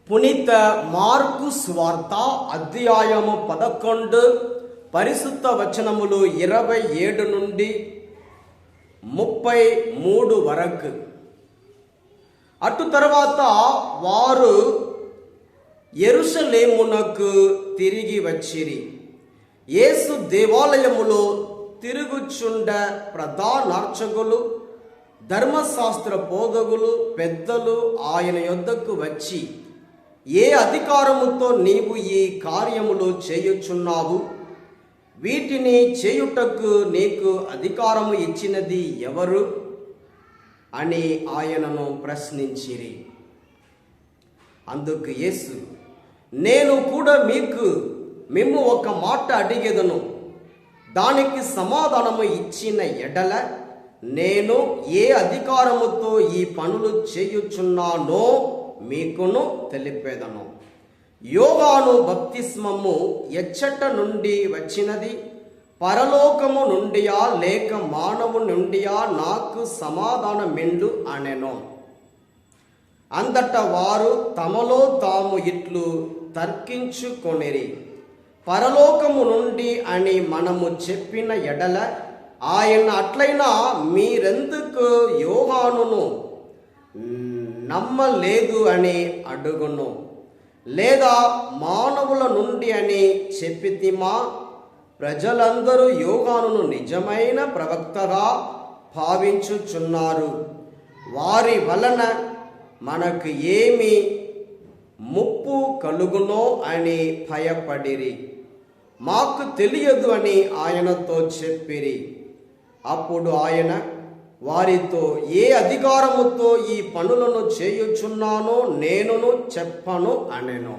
పునీత మార్కు సువార్త అధ్యాయము 11 పరిశుద్ధ వచనములు 27 నుండి 33 వరకు. అటు తర్వాత వారు యెరూషలేమునకు తిరిగి వచ్చిరి. యేసు దేవాలయములో తిరుగుచుండ ప్రధానార్చకులు, ధర్మశాస్త్ర బోధకులు, పెద్దలు ఆయన యొద్దకు వచ్చి, ఏ అధికారముతో నీవు ఈ కార్యములు చేయుచున్నావు? వీటిని చేయుటకు నీకు అధికారము ఇచ్చినది ఎవరు అని ఆయనను ప్రశ్నించిరి. అందుకు యేసు, నేను కూడా మేము ఒక మాట అడిగేదను, దానికి సమాధానము ఇచ్చిన ఎడల నేను ఏ అధికారముతో ఈ పనులు చేయుచున్నానో మీకును తెలిపేదను. యోహాను బప్తిస్మము ఎచ్చట నుండి వచ్చినది? పరలోకము నుండియా లేక మానవు నుండియా? నాకు సమాధానమెండు అనెను. అందట వారు తమలో తాము ఇట్లు తర్కించుకొనిరి, పరలోకము నుండి అని మనము చెప్పిన ఎడల ఆయన అట్లయినా మీరెందుకు యోహానును నమ్మలేదు అని అడుగును. లేదా మానవుల నుండి అని చెప్పితిమా? ప్రజలందరూ యోహానును నిజమైన ప్రవక్తగా భావించుచున్నారు. వారి వలన మనకు ఏమి ముప్పు కలుగునో అని భయపడిరి. మాకు తెలియదు అని ఆయనతో చెప్పిరి. అప్పుడు ఆయన వారితో, ఏ అధికారముతో ఈ పనులను చేయుచున్నానో నేనును చెప్పను అనెను.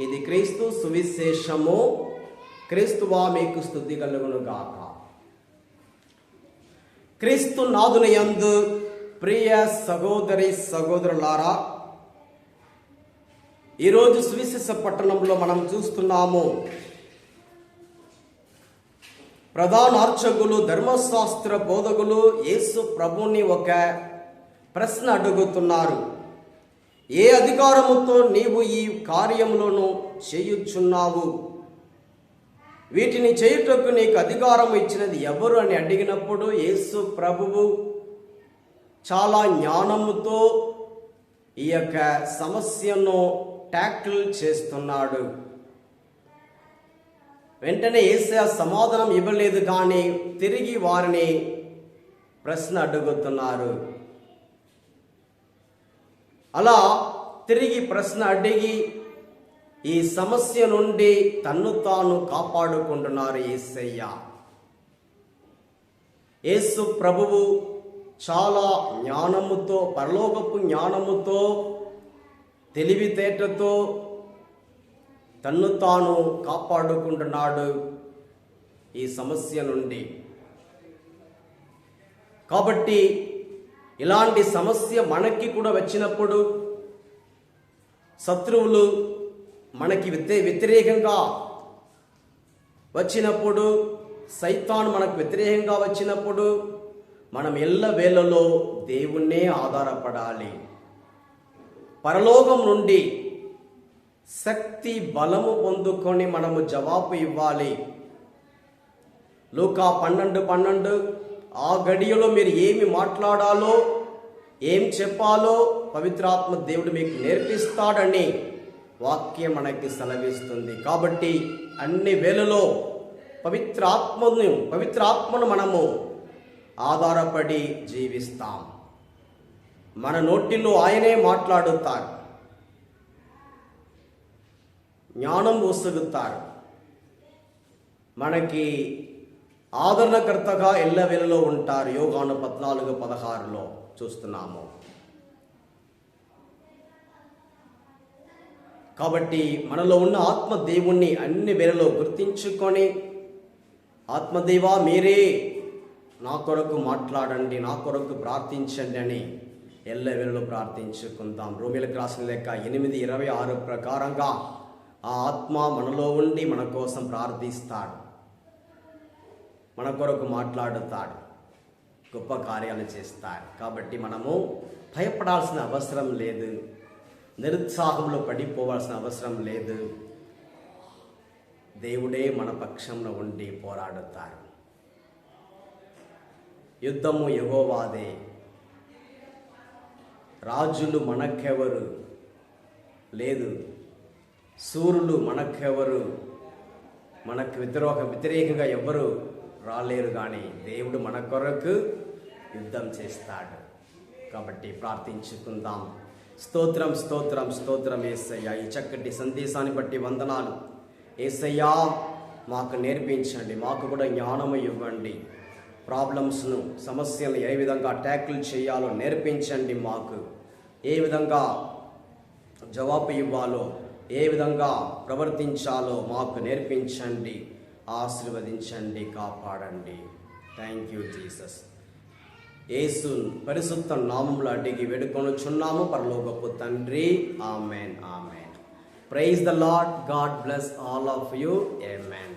ఇది క్రీస్తు సువిశేషము. క్రీస్తువా మీకు స్తుతి కలుగును గాక. క్రీస్తు నాదుని యందు ప్రియ సహోదరి సహోదరులారా, ఈరోజు సువిశేష పట్టణంలో మనం చూస్తున్నాము, ప్రధాన అర్చకులు, ధర్మశాస్త్ర బోధకులు యేసు ప్రభుని ఒక ప్రశ్న అడుగుతున్నారు. ఏ అధికారముతో నీవు ఈ కార్యములను చేయుచున్నావు? వీటిని చేయుటకు నీకు అధికారం ఇచ్చినది ఎవరు అని అడిగినప్పుడు యేసు ప్రభువు చాలా జ్ఞానముతో ఈ యొక్క సమస్యను ట్యాకిల్ చేస్తున్నాడు. వెంటనే యేసయ్య సమాధానం ఇవ్వలేదు, కానీ తిరిగి వారిని ప్రశ్న అడుగుతున్నారు. అలా తిరిగి ప్రశ్న అడిగి ఈ సమస్య నుండి తన్ను తాను కాపాడుకుంటున్నారు యేసయ్య. యేసు ప్రభువు చాలా జ్ఞానముతో, పరలోకపు జ్ఞానముతో, తెలివితేటతో తన్ను తాను కాపాడుకుంటున్నాడు ఈ సమస్య నుండి. కాబట్టి ఇలాంటి సమస్య మనకి కూడా వచ్చినప్పుడు, శత్రువులు మనకి వ్యతిరేకంగా వచ్చినప్పుడు, సైతాను మనకు వ్యతిరేకంగా వచ్చినప్పుడు మనం ఎల్లవేళలో దేవుణ్ణే ఆధారపడాలి. పరలోకం నుండి శక్తి బలము పొందుకొని మనము జవాబు ఇవ్వాలి. లూకా 12:12 ఆ గడియలో మీరు ఏమి మాట్లాడాలో, ఏం చెప్పాలో పవిత్రాత్మ దేవుడు మీకు నేర్పిస్తాడని వాక్యం మనకి సెలవిస్తుంది. కాబట్టి అన్ని వేళలో పవిత్రాత్మను మనము ఆధారపడి జీవిస్తాం. మన నోటిలో ఆయనే మాట్లాడుతారు, జ్ఞానం వసుగుతారు, మనకి ఆదరణకర్తగా ఎల్లవేళలో ఉంటారు. యోహాను 14:16 చూస్తున్నాము. కాబట్టి మనలో ఉన్న ఆత్మదేవుణ్ణి అన్ని వేళలో గుర్తించుకొని, ఆత్మదేవా మీరే నా కొరకు మాట్లాడండి, నా కొరకు ప్రార్థించండి అని ఎల్లవేళలో ప్రార్థించుకుందాం. రోమీయులకు రాసిన లెక్క 8:26 ప్రకారంగా ఆ ఆత్మ మనలో ఉండి మన కోసం ప్రార్థిస్తాడు, మన కొరకు మాట్లాడుతాడు, గొప్ప కార్యాలు చేస్తాడు. కాబట్టి మనము భయపడాల్సిన అవసరం లేదు. నిరుత్సాహంలో పడిపోవాల్సిన అవసరం లేదు. దేవుడే మన పక్షంలో ఉండి పోరాడుతారు. యుద్ధము యెహోవాదే. రాజులు మనకెవరు లేదు, శూరులు మనకెవరు, మనకు వ్యతిరేకంగా ఎవరు రాలేరు. కానీ దేవుడు మన కొరకు యుద్ధం చేస్తాడు. కాబట్టి ప్రార్థించుకుందాం. స్తోత్రం స్తోత్రం స్తోత్రం యేసయ్యా. ఈ చక్కటి సందేశాన్ని బట్టి వందనాలు యేసయ్యా. మాకు నేర్పించండి, మాకు కూడా జ్ఞానము ఇవ్వండి. ప్రాబ్లమ్స్ను, సమస్యలను ఏ విధంగా ట్యాకిల్ చేయాలో నేర్పించండి. మాకు ఏ విధంగా జవాబు ఇవ్వాలో, ఏ విధంగా ప్రవర్తించాలో మాకు నేర్పించండి. ఆశీర్వదించండి, కాపాడండి. Thank you Jesus. యేసు పరిశుద్ధ నామములో అడిగి వేడుకొనుచున్నాము పరలోకపు తండ్రి. Amen, amen. Praise the Lord. God bless all of you. Amen.